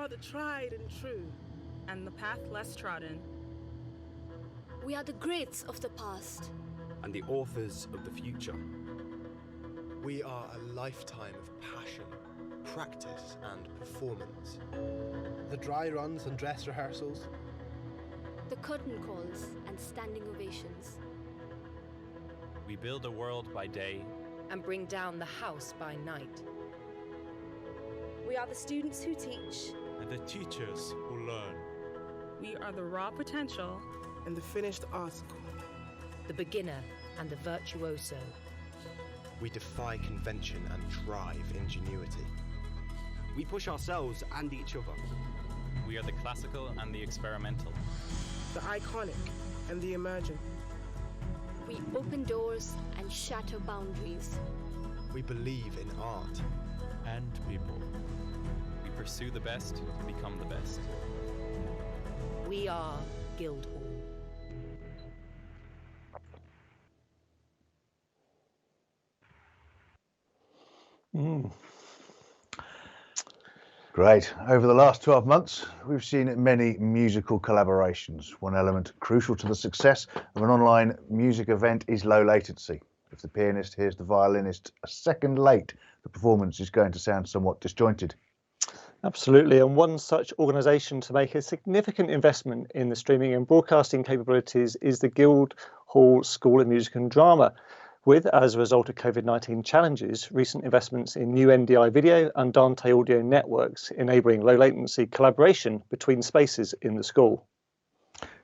are the tried and true. And the path less trodden. We are the greats of the past. And the authors of the future. We are a lifetime of passion, practice and performance. The dry runs and dress rehearsals. The curtain calls and standing ovations. We build a world by day and bring down the house by night. We are the students who teach and the teachers who learn. We are the raw potential and the finished article. The beginner and the virtuoso. We defy convention and drive ingenuity. We push ourselves and each other. We are the classical and the experimental. The iconic and the emergent. We open doors and shatter boundaries. We believe in art and people. We pursue the best to become the best. We are Guildhall. Great. Over the last 12 months, we've seen many musical collaborations. One element crucial to the success of an online music event is low latency. If the pianist hears the violinist a second late, the performance is going to sound somewhat disjointed. Absolutely, and one such organisation to make a significant investment in the streaming and broadcasting capabilities is the Guildhall School of Music and Drama, with, as a result of COVID-19 challenges, recent investments in new NDI video and Dante audio networks, enabling low latency collaboration between spaces in the school.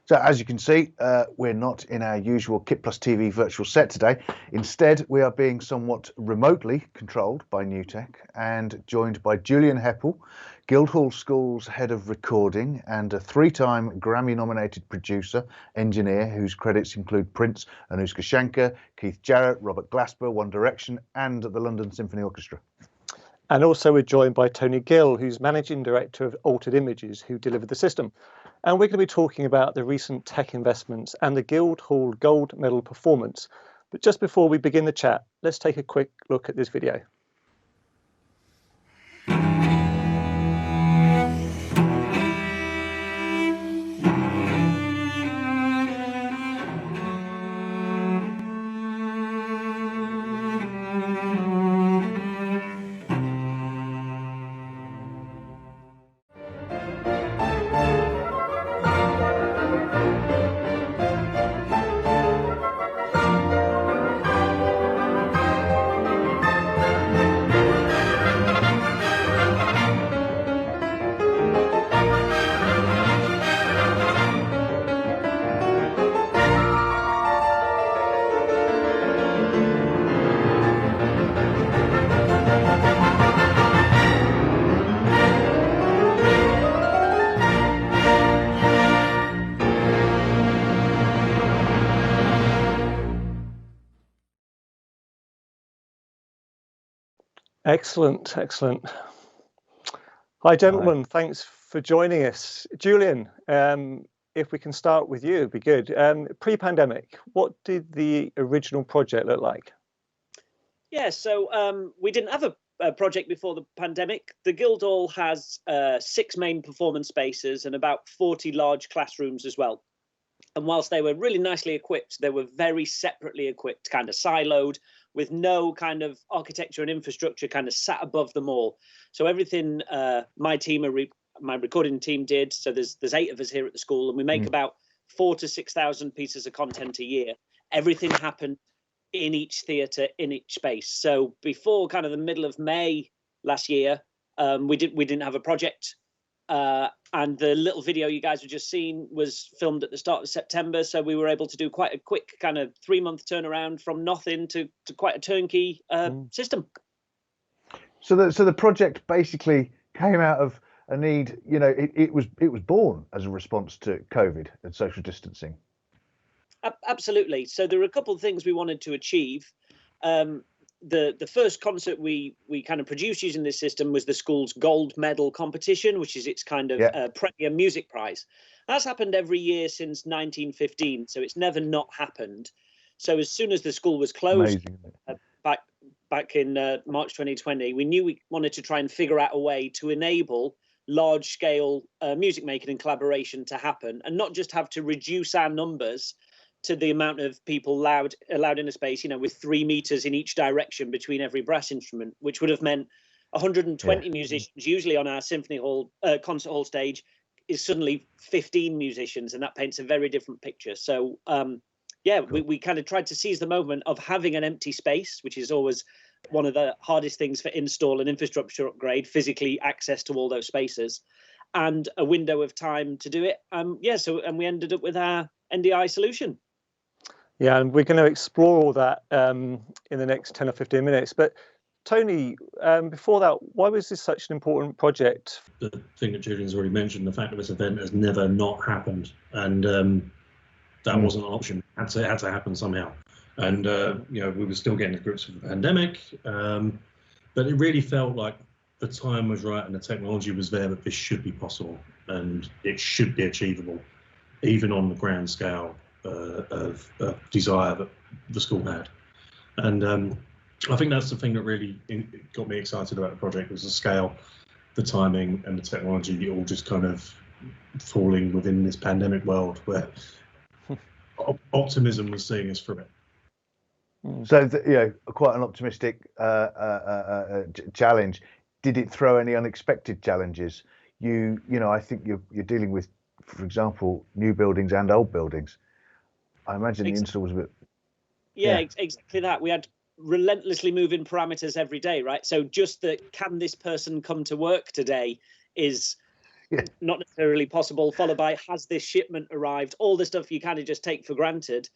So as you can see, we're not in our usual KitPlus TV virtual set today. Instead, we are being somewhat remotely controlled by Newtek and joined by Julian Hepple, Guildhall School's head of recording and a 3-time Grammy-nominated producer, engineer, whose credits include Prince, Anushka Shankar, Keith Jarrett, Robert Glasper, One Direction and the London Symphony Orchestra. And also we're joined by Tony Gill, who's managing director of Altered Images, who delivered the system. And we're going to be talking about the recent tech investments and the Guildhall Gold Medal performance. But just before we begin the chat, let's take a quick look at this video. Excellent, excellent. Hi, gentlemen. Hi. Thanks for joining us. Julian, if we can start with you, it'd be good. Pre-pandemic, what did the original project look like? Yeah, so we didn't have a project before the pandemic. The Guildhall has 6 main performance spaces and about 40 large classrooms as well. And whilst they were really nicely equipped, they were very separately equipped, kind of siloed, with no kind of architecture and infrastructure kind of sat above them all. So everything my team, my recording team did, so there's 8 of us here at the school, and we make about 4,000 to 6,000 pieces of content a year. Everything happened in each theatre, in each space. So before kind of the middle of May last year, we didn't have a project. And the little video you guys have just seen was filmed at the start of September. So we were able to do quite a quick kind of 3-month turnaround from nothing to quite a turnkey system. So the project basically came out of a need, you know, it was born as a response to COVID and social distancing. Absolutely. So there were a couple of things we wanted to achieve. The first concert we kind of produced using this system was the school's gold medal competition, which is its kind of premier music prize. That's happened every year since 1915, so it's never not happened. So as soon as the school was closed back in March 2020, we knew we wanted to try and figure out a way to enable large-scale music making and collaboration to happen, and not just have to reduce our numbers to the amount of people allowed in a space, with 3 meters in each direction between every brass instrument, which would have meant 120 musicians, usually on our symphony hall, concert hall stage, is suddenly 15 musicians, and that paints a very different picture. So, we kind of tried to seize the moment of having an empty space, which is always one of the hardest things for install and infrastructure upgrade, physically access to all those spaces, and a window of time to do it. And we ended up with our NDI solution. Yeah, and we're going to explore all that in the next 10 or 15 minutes. But Tony, before that, why was this such an important project? The thing that Julian's already mentioned, the fact that this event has never not happened, and that wasn't an option. It had to happen somehow. And we were still getting to grips with the pandemic, but it really felt like the time was right and the technology was there that this should be possible and it should be achievable, even on the grand scale of desire that the school had. And I think that's the thing that really got me excited about the project, was the scale, the timing, and the technology, all just kind of falling within this pandemic world where optimism was seeing us through it. So, quite an optimistic challenge. Did it throw any unexpected challenges? I think you're dealing with, for example, new buildings and old buildings. I imagine the install was a bit. Yeah, exactly that. We had relentlessly moving parameters every day, right? So just that, can this person come to work today is not necessarily possible, followed by, has this shipment arrived? All the stuff you kind of just take for granted.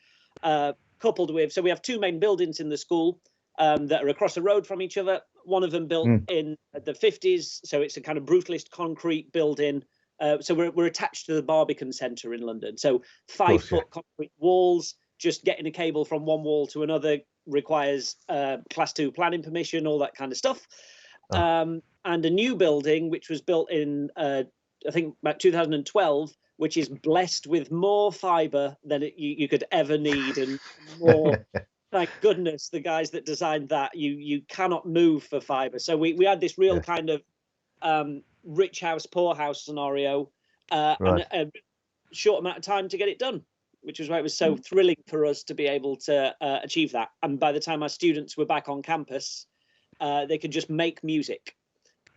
Coupled with, so we have 2 main buildings in the school that are across the road from each other. One of them built in the 50s, so it's a kind of brutalist concrete building. So we're attached to the Barbican Centre in London. So 5-foot concrete walls. Just getting a cable from one wall to another requires Class 2 planning permission, all that kind of stuff. And a new building which was built in I think about 2012. Which is blessed with more fibre than you could ever need, and more. Thank goodness the guys that designed that. You cannot move for fibre. So we had this real kind of rich house, poor house scenario, and a short amount of time to get it done, which was why it was so thrilling for us to be able to achieve that. And by the time our students were back on campus, they could just make music.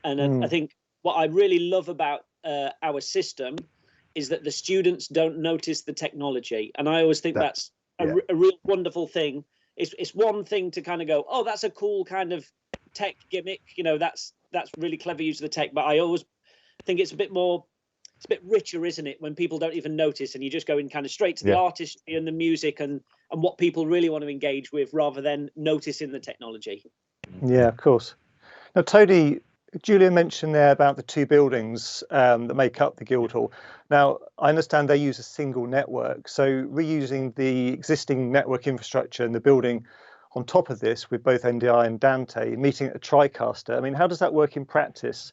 And I think what I really love about our system is that the students don't notice the technology. And I always think that's a real wonderful thing. It's one thing to kind of go, oh, that's a cool kind of tech gimmick. That's really clever use of the tech. But I always think it's a bit richer, isn't it? When people don't even notice and you just go in kind of straight to the artistry and the music and what people really want to engage with, rather than noticing the technology. Yeah, of course. Now, Tony, Julian mentioned there about the 2 buildings that make up the Guildhall. Now, I understand they use a single network, so reusing the existing network infrastructure and the building on top of this with both NDI and Dante, meeting at a TriCaster. I mean, how does that work in practice?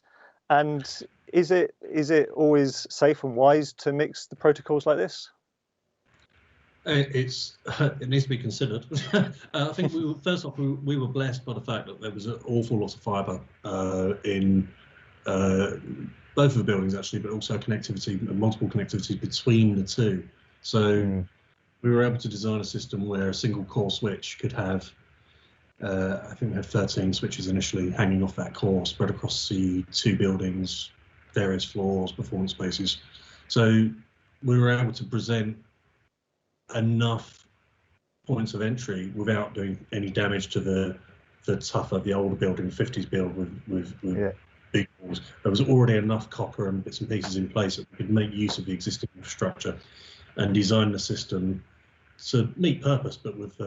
And is it always safe and wise to mix the protocols like this? It needs to be considered. I think first off, we were blessed by the fact that there was an awful lot of fibre in both of the buildings, actually, but also connectivity, multiple connectivity between the 2. So we were able to design a system where a single core switch could have, I think we had 13 switches initially hanging off that core, spread across the 2 buildings, various floors, performance spaces. So we were able to present enough points of entry without doing any damage to the older building, 50s build with big walls. There was already enough copper and bits and pieces in place that we could make use of the existing infrastructure and design the system to meet purpose, but with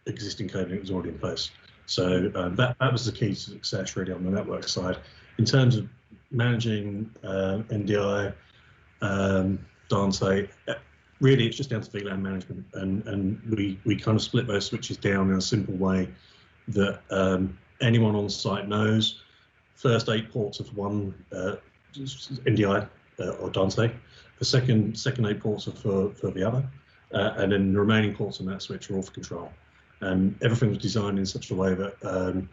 existing coding that was already in place. So that was the key to success, really, on the network side. In terms of managing NDI, Dante, really, it's just down to VLAN management, and we kind of split those switches down in a simple way that anyone on site knows. First 8 ports of one NDI or Dante. The second 8 ports are for the other, and then the remaining ports on that switch are all for control. And everything was designed in such a way that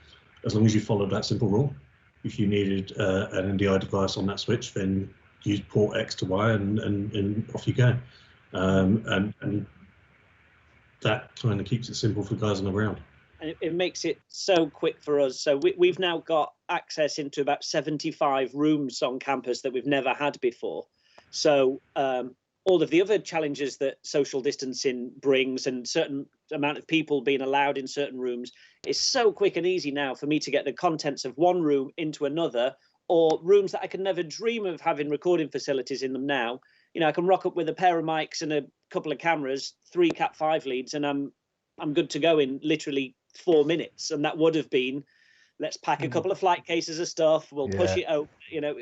as long as you followed that simple rule, if you needed an NDI device on that switch, then use port X to Y and off you go. And that kind of keeps it simple for guys on the ground. And it makes it so quick for us. So we've now got access into about 75 rooms on campus that we've never had before. So all of the other challenges that social distancing brings and certain amount of people being allowed in certain rooms, it's so quick and easy now for me to get the contents of one room into another, or rooms that I could never dream of having recording facilities in them now. You know, I can rock up with a pair of mics and a couple of cameras, 3 Cat 5 leads, and I'm good to go in literally 4 minutes. And that would have been, let's pack a couple of flight cases of stuff, we'll push it out. You know,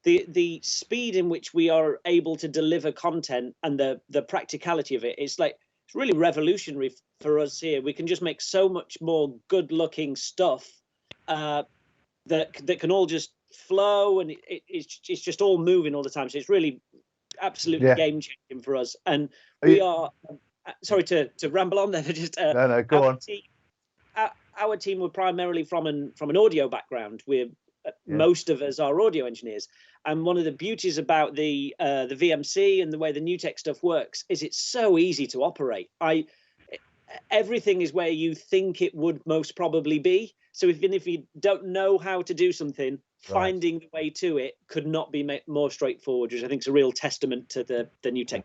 the speed in which we are able to deliver content and the practicality of it, it's really revolutionary for us here. We can just make so much more good looking stuff that can all just flow, and it's just all moving all the time. So it's really absolutely game changing for us. And we are sorry to ramble on there, but just no, go on. Our team were primarily from an audio background. We're most of us are audio engineers, and one of the beauties about the VMC and the way the Newtek stuff works is it's so easy to operate. Everything is where you think it would most probably be. So even if you don't know how to do something, finding the way to it could not be more straightforward, which I think is a real testament to the Newtek.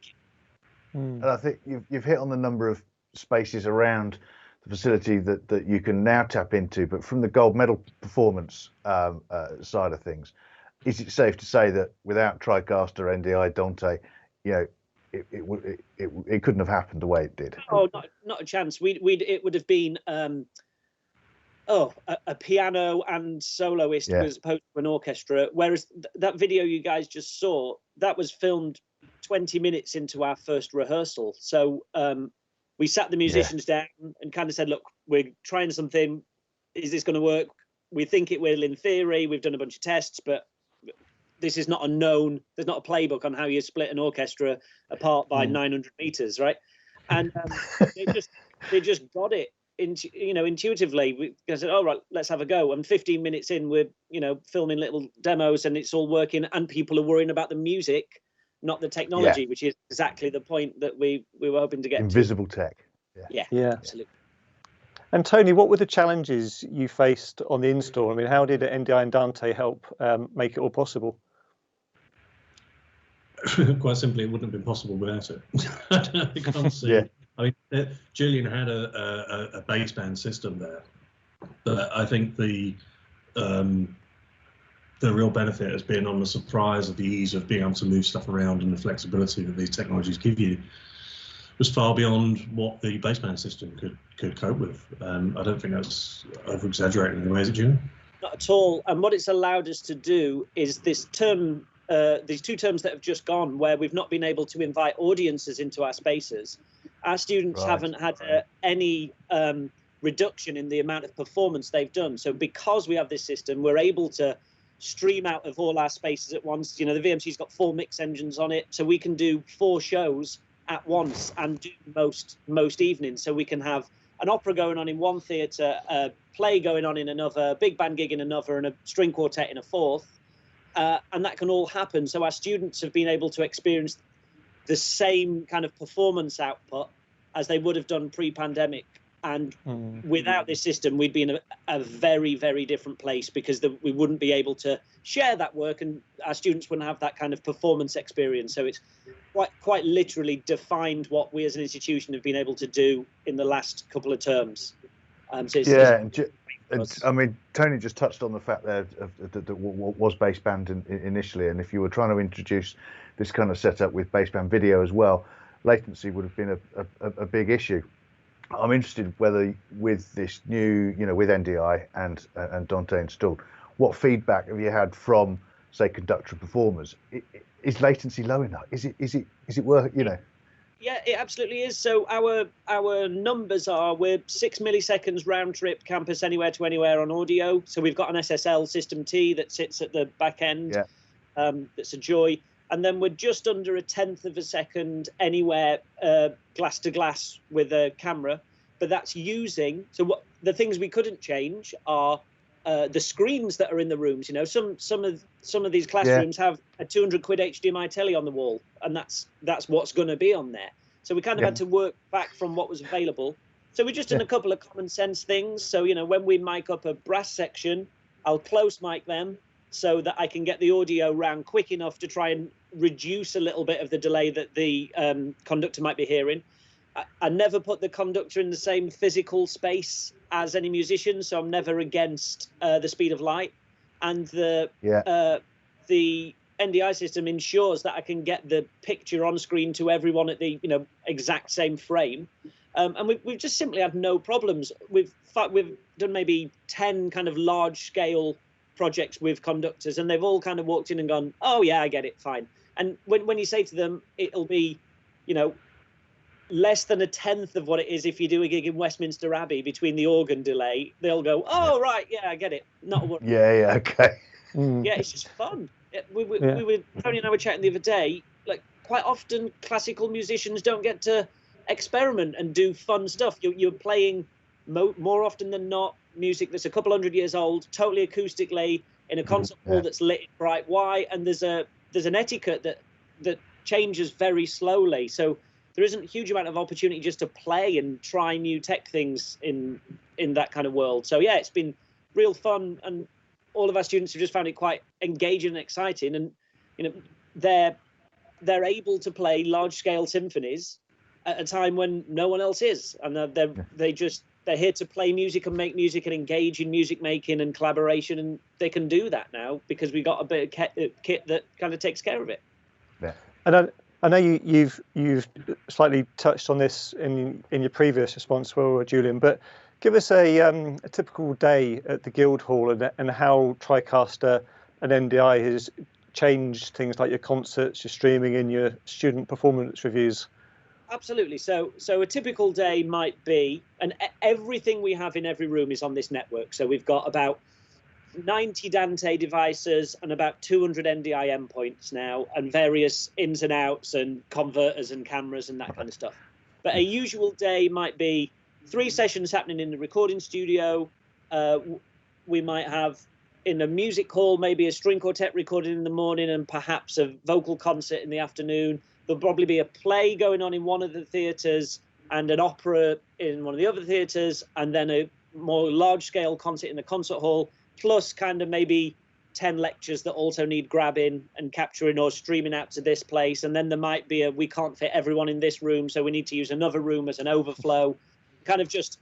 And I think you've hit on the number of spaces around the facility that you can now tap into. But from the gold medal performance side of things, is it safe to say that without TriCaster, NDI Dante, you know, it couldn't have happened the way it did? Oh, not a chance. It would have been a piano and soloist as opposed to an orchestra. Whereas that video you guys just saw, that was filmed 20 minutes into our first rehearsal. So we sat the musicians down and kind of said, look, we're trying something. Is this going to work? We think it will in theory. We've done a bunch of tests, but this is not a known, there's not a playbook on how you split an orchestra apart by 900 meters, right? And they just got it, intuitively. We said, all right, let's have a go. And 15 minutes in, we're, filming little demos and it's all working, and people are worrying about the music, not the technology, which is exactly the point that we were hoping to get invisible tech. Yeah, absolutely. And Tony, what were the challenges you faced on the install? I mean, how did NDI and Dante help make it all possible? Quite simply, it wouldn't have been possible without it. I can't see. I mean, Julian had a baseband system there, but I think the real benefit has been on the surprise of the ease of being able to move stuff around and the flexibility that these technologies give you was far beyond what the baseband system could cope with. I don't think that's over-exaggerating in the way, is it, Julian? Not at all. And what it's allowed us to do is this term, these 2 terms that have just gone, where we've not been able to invite audiences into our spaces. Our students haven't had any reduction in the amount of performance they've done. So because we have this system, we're able to stream out of all our spaces at once. The VMC's got 4 mix engines on it, so we can do 4 shows at once and do most evenings. So we can have an opera going on in one theatre, a play going on in another, a big band gig in another, and a string quartet in a fourth. And that can all happen. So our students have been able to experience the same kind of performance output as they would have done pre-pandemic. And without this system, we'd be in a very, very different place, because we wouldn't be able to share that work, and our students wouldn't have that kind of performance experience. So it's quite literally defined what we as an institution have been able to do in the last couple of terms. I mean, Tony just touched on the fact there that was baseband initially, and if you were trying to introduce this kind of setup with baseband video as well, latency would have been a big issue. I'm interested whether with this new, with NDI and Dante installed, what feedback have you had from, say, conductor performers? Is latency low enough? Is it worth, Yeah, it absolutely is. So our numbers are, we're 6 milliseconds round trip campus anywhere to anywhere on audio. So we've got an SSL system T that sits at the back end. That's a joy. And then we're just under 1/10 of a second anywhere glass to glass with a camera. But that's using, so what the things we couldn't change are the screens that are in the rooms. You know, some of these classrooms have a 200 quid HDMI telly on the wall, and that's what's going to be on there. So we kind of had to work back from what was available. So we just done a couple of common sense things. So, you know, when we mic up a brass section, I'll close mic them so that I can get the audio round quick enough to try and reduce a little bit of the delay that the conductor might be hearing. I never put the conductor in the same physical space as any musician, so I'm never against the speed of light. And the NDI system ensures that I can get the picture on screen to everyone at the exact same frame. And we've just simply had no problems. We've done maybe 10 kind of large scale projects with conductors, and they've all kind of walked in and gone, oh yeah, I get it, fine. And when you say to them, it'll be, less than a tenth of what it is if you do a gig in Westminster Abbey between the organ delay, they'll go, oh right, yeah, I get it. Not a worry. Yeah, okay. Yeah, it's just fun. We were Tony and I were chatting the other day. Like, quite often, classical musicians don't get to experiment and do fun stuff. You're playing more often than not music that's a couple hundred years old, totally acoustically in a concert hall that's lit in bright white, and there's an etiquette that changes very slowly. So there isn't a huge amount of opportunity just to play and try new tech things in that kind of world. So yeah, it's been real fun, and all of our students have just found it quite engaging and exciting. And they're able to play large scale symphonies at a time when no one else is, and they're here to play music and make music and engage in music making and collaboration, and they can do that now because we got a bit of kit that kind of takes care of it. Yeah. And I know you've slightly touched on this in your previous response, Julian, but give us a typical day at the Guildhall and how TriCaster and NDI has changed things like your concerts, your streaming, and your student performance reviews. Absolutely. So a typical day might be, and everything we have in every room is on this network. So we've got about 90 Dante devices and about 200 NDI endpoints now, and various ins and outs and converters and cameras and that kind of stuff. But a usual day might be 3 sessions happening in the recording studio. We might have in a music hall maybe a string quartet recording in the morning and perhaps a vocal concert in the afternoon. There'll probably be a play going on in one of the theatres and an opera in one of the other theatres, and then a more large-scale concert in the concert hall, plus kind of maybe 10 lectures that also need grabbing and capturing or streaming out to this place. And then there might be we can't fit everyone in this room, so we need to use another room as an overflow. Kind of just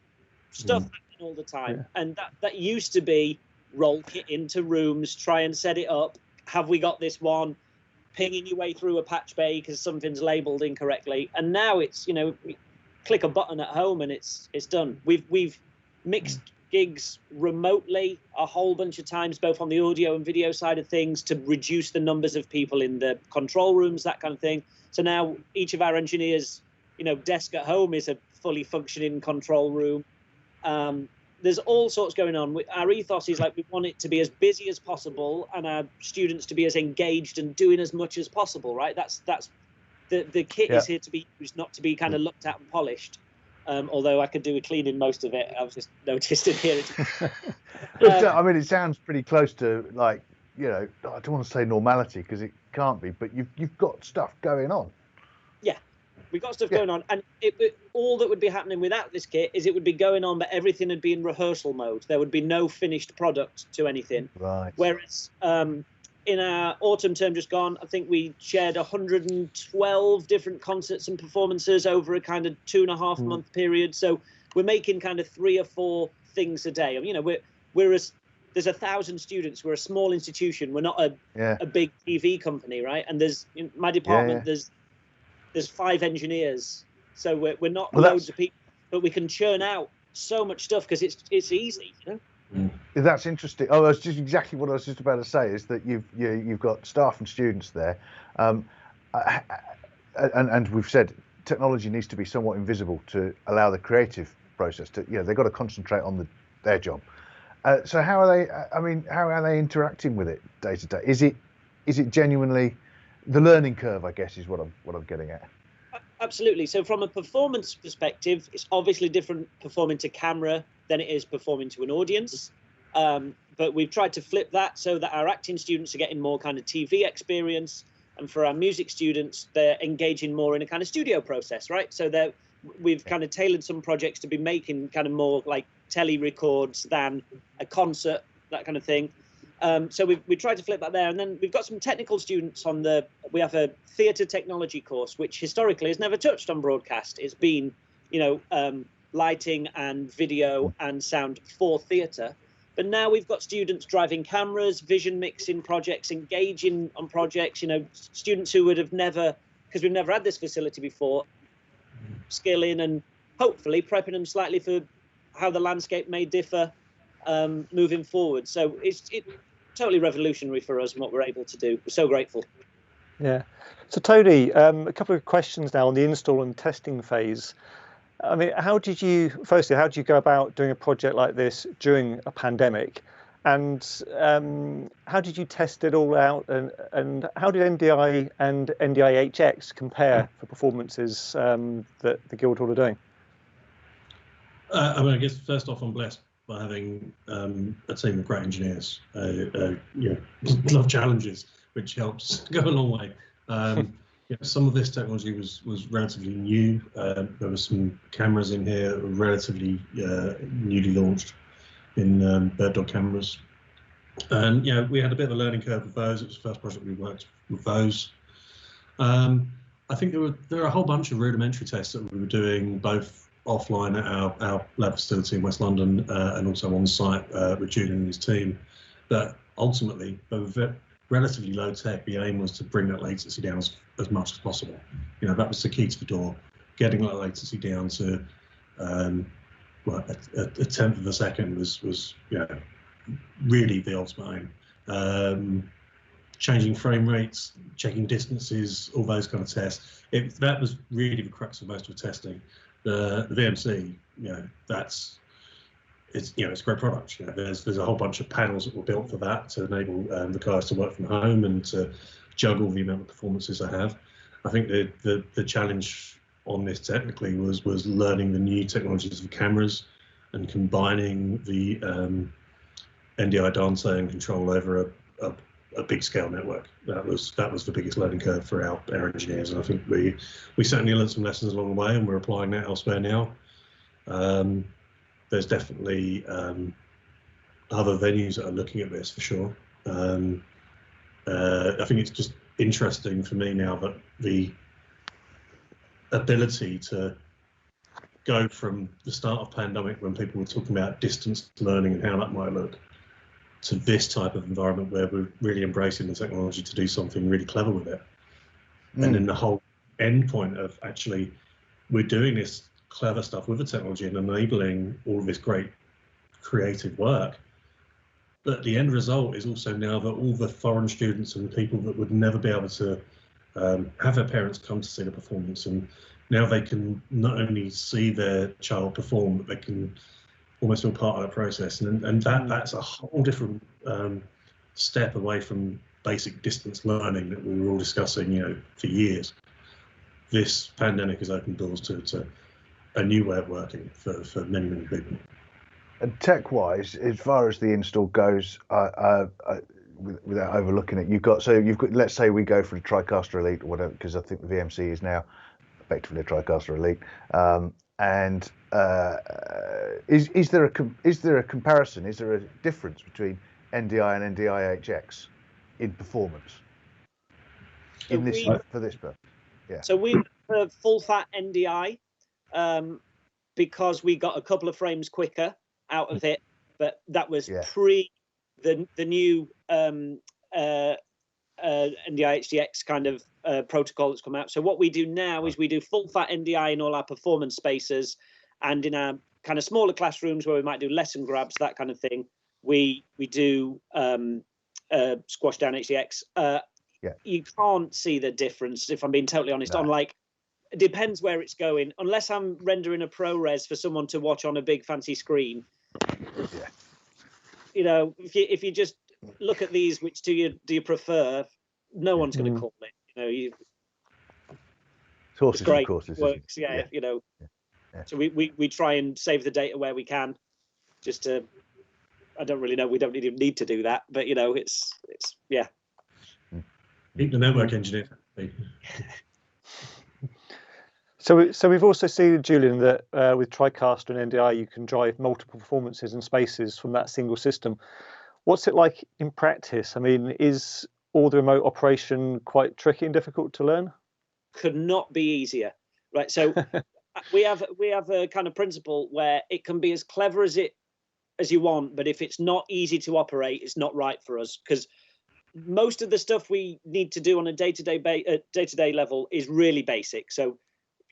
stuff happening all the time. Yeah. And that used to be roll kit into rooms, try and set it up. Have we got this one? Pinging your way through a patch bay because something's labeled incorrectly. And now it's, click a button at home and it's done. We've mixed gigs remotely a whole bunch of times, both on the audio and video side of things, to reduce the numbers of people in the control rooms, that kind of thing. So now each of our engineers, desk at home is a fully functioning control room. There's all sorts going on. Our ethos is like we want it to be as busy as possible and our students to be as engaged and doing as much as possible, right? That's the kit is here to be used, not to be kind of looked at and polished. Although I could do with cleaning most of it. I've just noticed in here. I mean, it sounds pretty close to I don't want to say normality because it can't be, but you've got stuff going on. Yeah, we've got stuff going on, and all that would be happening without this kit is it would be going on, but everything would be in rehearsal mode. There would be no finished product to anything. Right. Whereas in our autumn term just gone, I think we shared 112 different concerts and performances over a kind of 2.5 month period. So we're making kind of 3 or 4 things a day. There's 1,000 students. We're a small institution. We're not a big TV company, right? And there's in my department, there's 5 engineers. So we're not loads of people, but we can churn out so much stuff because it's easy, That's interesting. Oh, that's just exactly what I was just about to say. Is that you've got staff and students there, and we've said technology needs to be somewhat invisible to allow the creative process to. They've got to concentrate on their job. So how are they? I mean, how are they interacting with it day to day? Is it genuinely the learning curve? I guess is what I'm getting at. Absolutely. So from a performance perspective, it's obviously different performing to camera than it is performing to an audience. but we've tried to flip that so that our acting students are getting more kind of TV experience, and for our music students, they're engaging more in a kind of studio process, right? So we've kind of tailored some projects to be making kind of more like telly records than a concert, that kind of thing. So we tried to flip that there, and then we've got some technical students on we have a theatre technology course, which historically has never touched on broadcast. It's been, lighting and video and sound for theatre. But now we've got students driving cameras, vision mixing projects, engaging on projects, students who would have never, because we've never had this facility before, skilling and hopefully prepping them slightly for how the landscape may differ moving forward. So it's totally revolutionary for us and what we're able to do. We're so grateful. Yeah. So Tony, a couple of questions now on the install and testing phase. I mean, how did you go about doing a project like this during a pandemic? And how did you test it all out? And how did NDI and ndi-hx compare for performances that the Guildhall are doing? I mean, I guess first off, I'm blessed by having a team of great engineers. Love challenges, which helps go a long way. Some of this technology was relatively new. There were some cameras in here that were relatively newly launched in bird dog cameras. And we had a bit of a learning curve with those. It was the first project we worked with those. I think there were a whole bunch of rudimentary tests that we were doing both offline at our lab facility in West London and also on site with Julian and his team. That ultimately, they were relatively low tech. The aim was to bring that latency down as much as possible. That was the key to the door, getting that latency down to a tenth of a second was really the ultimate aim. Changing frame rates, checking distances, all those kind of tests. That was really the crux of most of the testing. The VMC, it's a great product. There's a whole bunch of panels that were built for that to enable the guys to work from home and to juggle the amount of performances they have. I think the challenge on this technically was learning the new technologies of cameras and combining the NDI Dante and control over a big scale network. That was the biggest learning curve for our engineers, and I think we certainly learned some lessons along the way, and we're applying that elsewhere now. There's definitely other venues that are looking at this for sure. I think it's just interesting for me now that the ability to go from the start of pandemic, when people were talking about distance learning and how that might look, to this type of environment where we're really embracing the technology to do something really clever with it. And then the whole end point of actually we're doing this clever stuff with the technology and enabling all of this great creative work. But the end result is also now that all the foreign students and people that would never be able to have their parents come to see the performance, and now they can not only see their child perform, but they can almost feel part of that process. And that's a whole different step away from basic distance learning that we were all discussing, for years. This pandemic has opened doors to a new way of working for many, many people. And tech-wise, as far as the install goes, without overlooking it, you've got let's say we go for the TriCaster Elite or whatever, because I think the VMC is now effectively a TriCaster Elite. Is there a comparison? Is there a difference between NDI and ndi-hx in performance for this purpose? Yeah. So we have full fat NDI because we got a couple of frames quicker out of it, but that was pre the new ndi-hx kind of protocol that's come out. So what we do now is we do full fat NDI in all our performance spaces, and in our kind of smaller classrooms where we might do lesson grabs, that kind of thing, we do squash down HDX. You can't see the difference, if I'm being totally honest. No. On like, it depends where it's going. Unless I'm rendering a ProRes for someone to watch on a big fancy screen. Yeah. If you just look at these, which do you prefer? No one's going to call it. Horses it's great. Courses, works. Yeah. So we try and save the data where we can, just to I don't really know. We don't even need to do that, but it's yeah. Keep the network engineer. So we've also seen, Julian, that with TriCaster and NDI, you can drive multiple performances and spaces from that single system. What's it like in practice? I mean, is all the remote operation quite tricky and difficult to learn? Could not be easier, right? So we have a kind of principle where it can be as clever as you want, but if it's not easy to operate, it's not right for us, because most of the stuff we need to do on a day-to-day level is really basic. So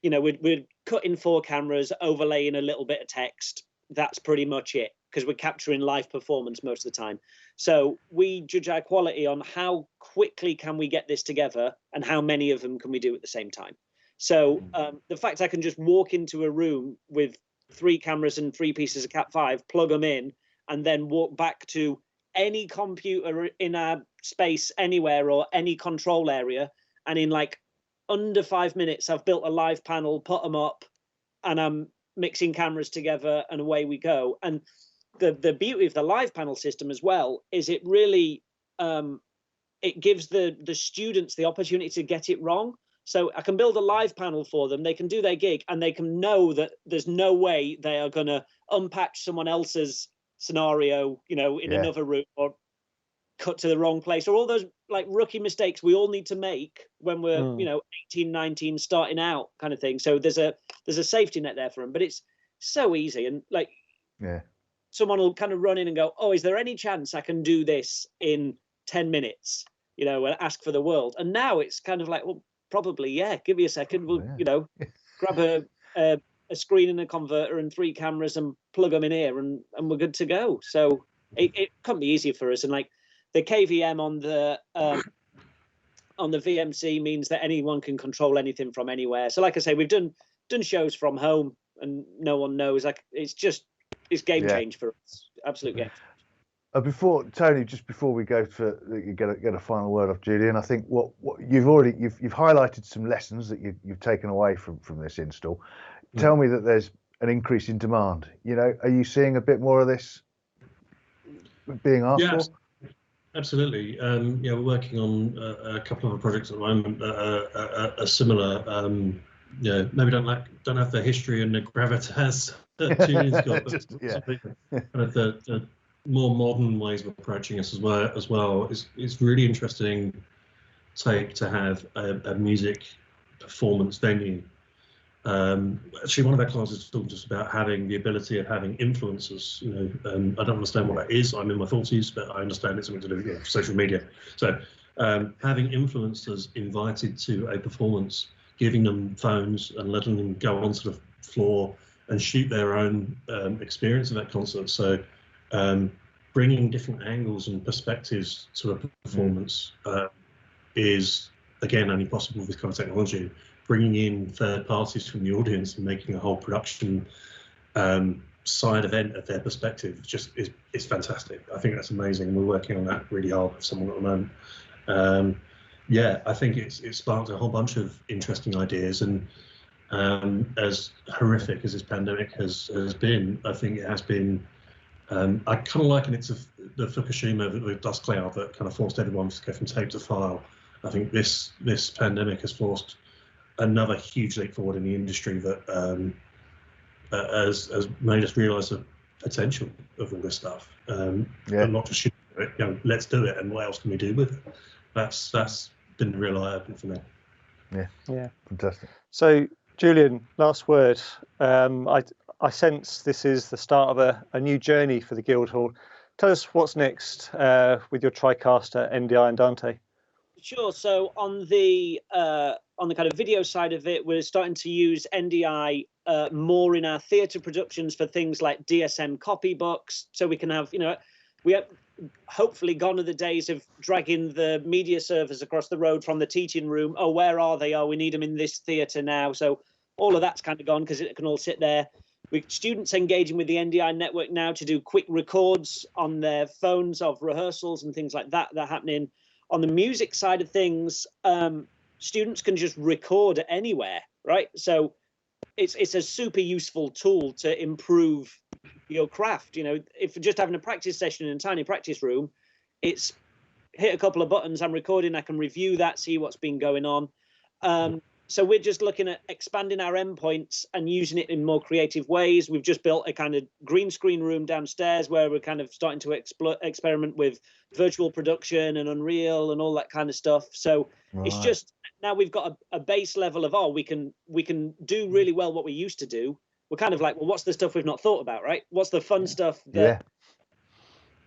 we're cutting 4 cameras, overlaying a little bit of text. That's pretty much it, because we're capturing live performance most of the time. So we judge our quality on how quickly can we get this together and how many of them can we do at the same time. So the fact I can just walk into a room with 3 cameras and 3 pieces of Cat5, plug them in, and then walk back to any computer in our space anywhere or any control area, and in like under 5 minutes, I've built a live panel, put them up, and I'm mixing cameras together, and away we go. And the beauty of the live panel system as well is it really it gives the students the opportunity to get it wrong. So I can build a live panel for them. They can do their gig, and they can know that there's no way they are going to unpatch someone else's scenario, in another room, or cut to the wrong place, or all those like rookie mistakes we all need to make when we're 18, 19, starting out, kind of thing. So there's a safety net there for them, but it's so easy. And like someone will kind of run in and go, oh, is there any chance I can do this in 10 minutes, and ask for the world? And now it's kind of like, well, probably, yeah, give me a second, we'll grab a screen and a converter and 3 cameras and plug them in here, and we're good to go. So it couldn't be easier for us. And like the KVM on the VMC means that anyone can control anything from anywhere. So like I say, we've done shows from home, and no one knows. Like it's game change for us. Absolute game. Before Tony, just before we go for you get a final word off Julian, I think what you've highlighted some lessons that you've taken away from this install. Tell me that there's an increase in demand. Are you seeing a bit more of this being asked for? Absolutely. We're working on a couple of projects at the moment that are similar. Maybe don't have the history and the gravitas that Julian's got, but kind of the more modern ways of approaching this as well. It's really interesting take to have a music performance venue. Actually, one of our classes is talking just about having the ability of having influencers. I don't understand what that is. I'm in my 40s, but I understand it's something to do with social media. So having influencers invited to a performance, giving them phones and letting them go onto the floor and shoot their own experience of that concert. So bringing different angles and perspectives to a performance is, again, only possible with this kind of technology. Bringing in third parties from the audience and making a whole production side event of their perspective just is fantastic. I think that's amazing. We're working on that really hard with someone at the moment. I think it's sparked a whole bunch of interesting ideas, and as horrific as this pandemic has been, I think it has been. I kind of liken it to the Fukushima with dust cloud that kind of forced everyone to go from tape to file. I think this pandemic has forced another huge leap forward in the industry that has made us realise the potential of all this stuff. And not just let's do it, and what else can we do with it? That's been real eye-opening for me. Yeah, fantastic. So, Julian, last word. I sense this is the start of a new journey for the Guildhall. Tell us what's next with your TriCaster, NDI, and Dante. Sure. So on the kind of video side of it, we're starting to use NDI more in our theatre productions for things like DSM copybooks, so we can have, we have hopefully gone are the days of dragging the media servers across the road from the teaching room. Oh, where are they? Oh, we need them in this theatre now. So all of that's kind of gone because it can all sit there. With students engaging with the NDI network now to do quick records on their phones of rehearsals and things like that are happening. On the music side of things, students can just record anywhere, right? So it's a super useful tool to improve, your craft. You know, if you're just having a practice session in a tiny practice room, it's hit a couple of buttons, I'm recording, I can review that, see what's been going on. So we're just looking at expanding our endpoints and using it in more creative ways. We've just built a kind of green screen room downstairs where we're kind of starting to experiment with virtual production and Unreal and all that kind of stuff. So it's just, now we've got a base level of, we can do really well what we used to do. We're kind of like, well, what's the stuff we've not thought about, right? What's the fun stuff that,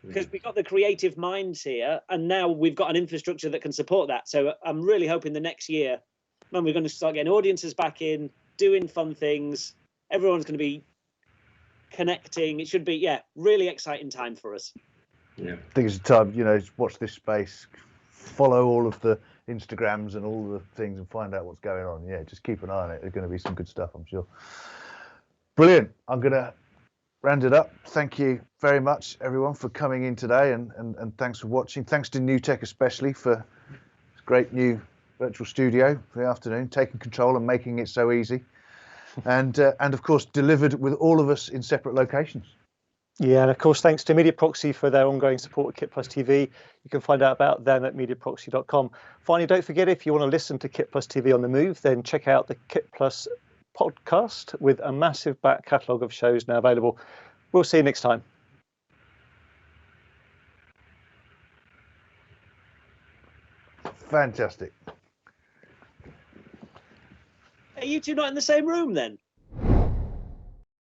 because we've got the creative minds here, and now we've got an infrastructure that can support that. So I'm really hoping the next year, man, we're going to start getting audiences back in, doing fun things. Everyone's going to be connecting. It should be, really exciting time for us. Yeah, I think it's a time, watch this space, follow all of the Instagrams and all the things and find out what's going on. Yeah, just keep an eye on it. There's going to be some good stuff, I'm sure. Brilliant. I'm going to round it up. Thank you very much, everyone, for coming in today, and thanks for watching. Thanks to Newtek especially for this great new virtual studio for the afternoon, taking control and making it so easy, and of course delivered with all of us in separate locations. Yeah, and of course thanks to Mediaproxy for their ongoing support of KitPlus TV. You can find out about them at mediaproxy.com. Finally, don't forget, if you want to listen to KitPlus TV on the move, then check out the KitPlus podcast with a massive back catalogue of shows now available. We'll see you next time. Fantastic. Are you two not in the same room then?